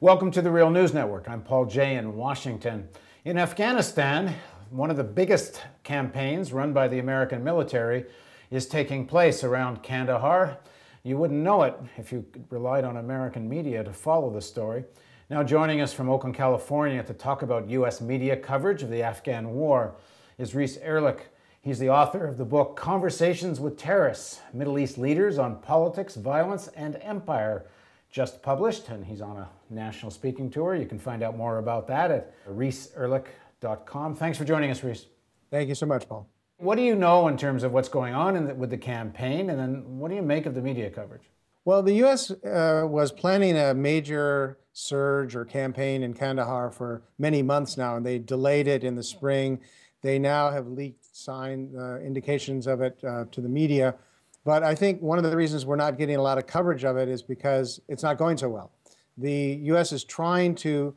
Welcome to the Real News Network. I'm Paul Jay in Washington. In Afghanistan, one of the biggest campaigns run by the American military is taking place around Kandahar. You wouldn't know it if you relied on American media to follow the story. Now joining us from Oakland, California to talk about U.S. media coverage of the Afghan war is Reese Erlich. He's the author of the book Conversations with Terrorists, Middle East Leaders on Politics, Violence, and Empire, just published, and he's on a national speaking tour. You can find out more about that at reeseerlich.com. Thanks for joining us, Reese. Thank you so much, Paul. What do you know in terms of what's going on with the campaign, and then what do you make of the media coverage? Well, the U.S. Was planning a major surge or campaign in Kandahar for many months now, and they delayed it in the spring. They now have leaked indications of it to the media. But I think one of the reasons we're not getting a lot of coverage of it is because it's not going so well. The U.S. is trying to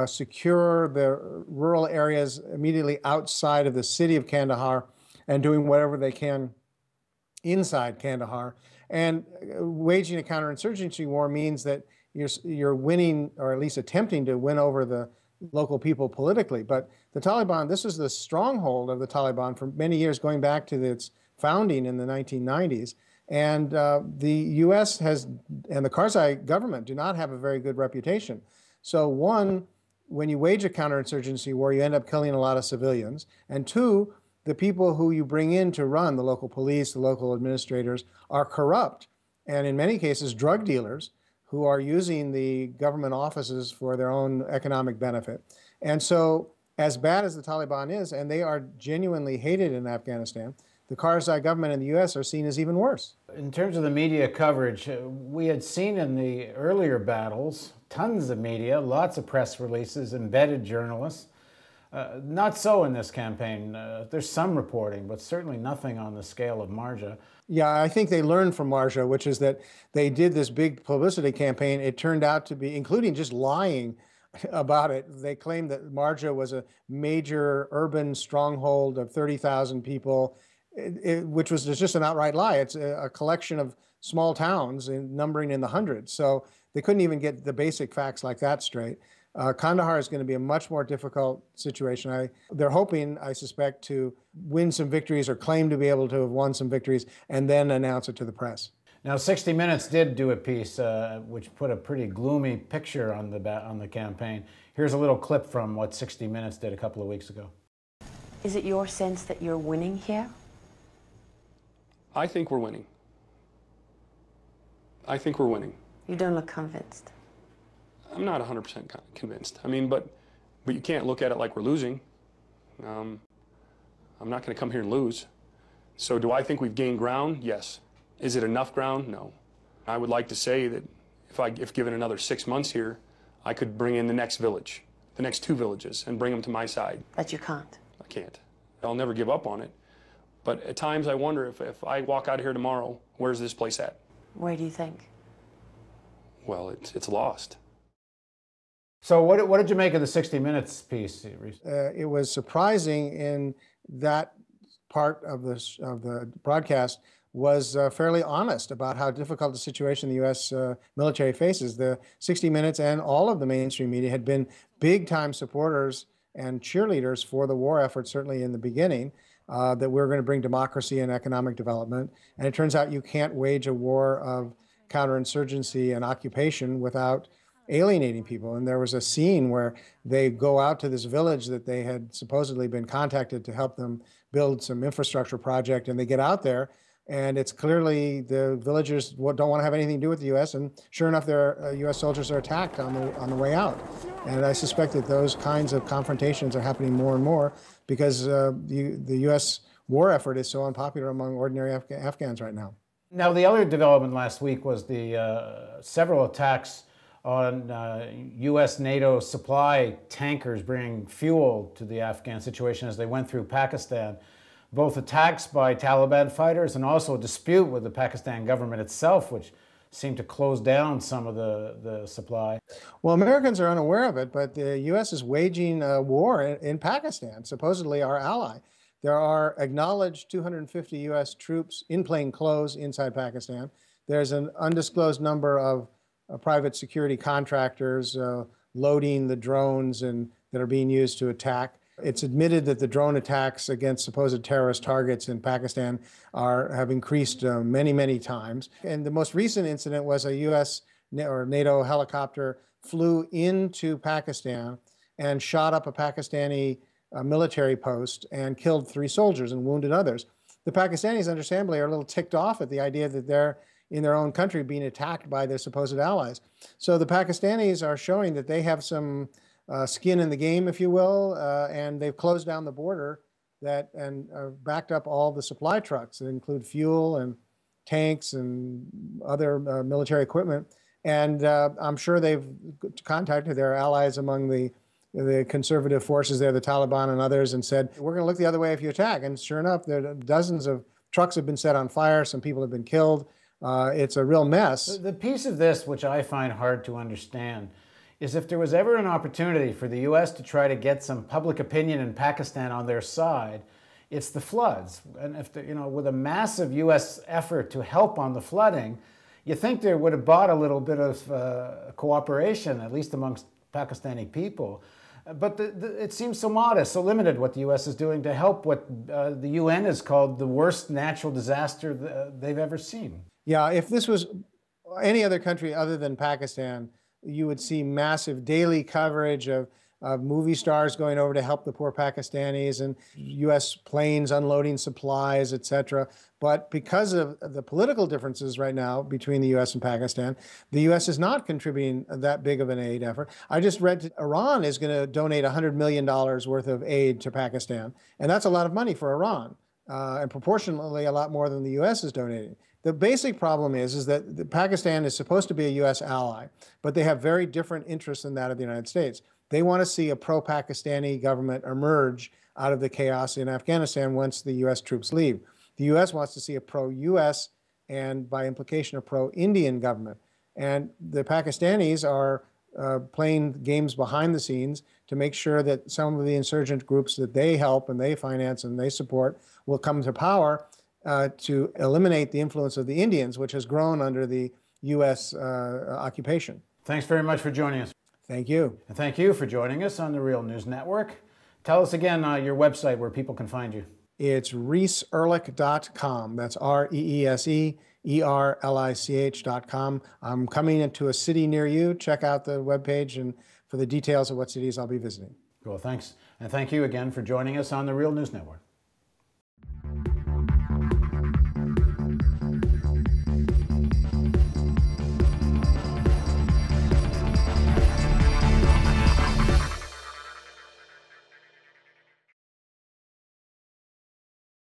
secure the rural areas immediately outside of the city of Kandahar and doing whatever they can inside Kandahar. And waging a counterinsurgency war means that you're winning, or at least attempting to win over the local people politically. But the Taliban, this is the stronghold of the Taliban for many years, going back to its founding in the 1990s. And the U.S. and the Karzai government do not have a very good reputation. So one, when you wage a counterinsurgency war, you end up killing a lot of civilians. And two, the people who you bring in to run, the local police, the local administrators, are corrupt. And in many cases, drug dealers who are using the government offices for their own economic benefit. And so as bad as the Taliban is, and they are genuinely hated in Afghanistan, the Karzai government in the U.S. are seen as even worse. In terms of the media coverage, we had seen in the earlier battles tons of media, lots of press releases, embedded journalists. Not so in this campaign. There's some reporting, but certainly nothing on the scale of Marja. Yeah, I think they learned from Marja, which is that they did this big publicity campaign. It turned out to be, including just lying about it. They claimed that Marja was a major urban stronghold of 30,000 people, which was just an outright lie. It's a collection of small towns numbering in the hundreds. So they couldn't even get the basic facts like that straight. Kandahar is going to be a much more difficult situation. They're hoping, I suspect, to win some victories or claim to be able to have won some victories and then announce it to the press. Now, 60 Minutes did do a piece which put a pretty gloomy picture on the campaign. Here's a little clip from what 60 Minutes did a couple of weeks ago. Is it your sense that you're winning here? I think we're winning. I think we're winning. You don't look convinced. I'm not 100% convinced. I mean, but you can't look at it like we're losing. I'm not going to come here and lose. So do I think we've gained ground? Yes. Is it enough ground? No. I would like to say that if given another 6 months here, I could bring in the next village, the next 2 villages, and bring them to my side. But you can't. I can't. I'll never give up on it. But at times I wonder if I walk out of here tomorrow, where's this place at? Where do you think? Well, it's lost. So what did you make of the 60 Minutes piece, Reese? It was surprising in that part of the broadcast was fairly honest about how difficult the situation the U.S. Military faces. The 60 Minutes and all of the mainstream media had been big-time supporters and cheerleaders for the war effort, certainly in the beginning, that we're going to bring democracy and economic development. And it turns out you can't wage a war of counterinsurgency and occupation without alienating people. And there was a scene where they go out to this village that they had supposedly been contacted to help them build some infrastructure project, and they get out there, and it's clearly the villagers don't want to have anything to do with the U.S., and sure enough, their U.S. soldiers are attacked on the way out. And I suspect that those kinds of confrontations are happening more and more because the U.S. war effort is so unpopular among ordinary Afghans right now. Now, the other development last week was the several attacks on U.S. NATO supply tankers bringing fuel to the Afghan situation as they went through Pakistan. Both attacks by Taliban fighters and also a dispute with the Pakistan government itself, which seemed to close down some of the supply. Well, Americans are unaware of it, but the U.S. is waging a war in Pakistan, supposedly our ally. There are acknowledged 250 U.S. troops in plain clothes inside Pakistan. There's an undisclosed number of private security contractors loading the drones that are being used to attack. It's admitted that the drone attacks against supposed terrorist targets in Pakistan have increased many, many times. And the most recent incident was a U.S. or NATO helicopter flew into Pakistan and shot up a Pakistani military post and killed 3 soldiers and wounded others. The Pakistanis, understandably, are a little ticked off at the idea that they're in their own country being attacked by their supposed allies. So the Pakistanis are showing that they have some skin in the game, if you will, and they've closed down the border and backed up all the supply trucks that include fuel and tanks and other military equipment. And I'm sure they've contacted their allies among the conservative forces there, the Taliban and others, and said, we're going to look the other way if you attack. And sure enough, dozens of trucks have been set on fire. Some people have been killed. It's a real mess. The piece of this which I find hard to understand is if there was ever an opportunity for the U.S. to try to get some public opinion in Pakistan on their side, it's the floods. And if with a massive U.S. effort to help on the flooding, you think there would have bought a little bit of cooperation, at least amongst Pakistani people. But it seems so modest, so limited what the U.S. is doing to help what the UN has called the worst natural disaster they've ever seen. Yeah, if this was any other country other than Pakistan, you would see massive daily coverage of movie stars going over to help the poor Pakistanis and U.S. planes unloading supplies, etc. But because of the political differences right now between the U.S. and Pakistan, the U.S. is not contributing that big of an aid effort. I just read that Iran is going to donate $100 million worth of aid to Pakistan, and that's a lot of money for Iran, and proportionally a lot more than the U.S. is donating. The basic problem is that Pakistan is supposed to be a U.S. ally, but they have very different interests than that of the United States. They want to see a pro-Pakistani government emerge out of the chaos in Afghanistan once the U.S. troops leave. The U.S. wants to see a pro-U.S. and, by implication, a pro-Indian government. And the Pakistanis are playing games behind the scenes to make sure that some of the insurgent groups that they help and they finance and they support will come to power to eliminate the influence of the Indians, which has grown under the U.S. occupation. Thanks very much for joining us. Thank you. And thank you for joining us on the Real News Network. Tell us again your website where people can find you. It's reeserlich.com. That's ReeseErlich.com. I'm coming into a city near you. Check out the webpage and for the details of what cities I'll be visiting. Cool, thanks. And thank you again for joining us on the Real News Network.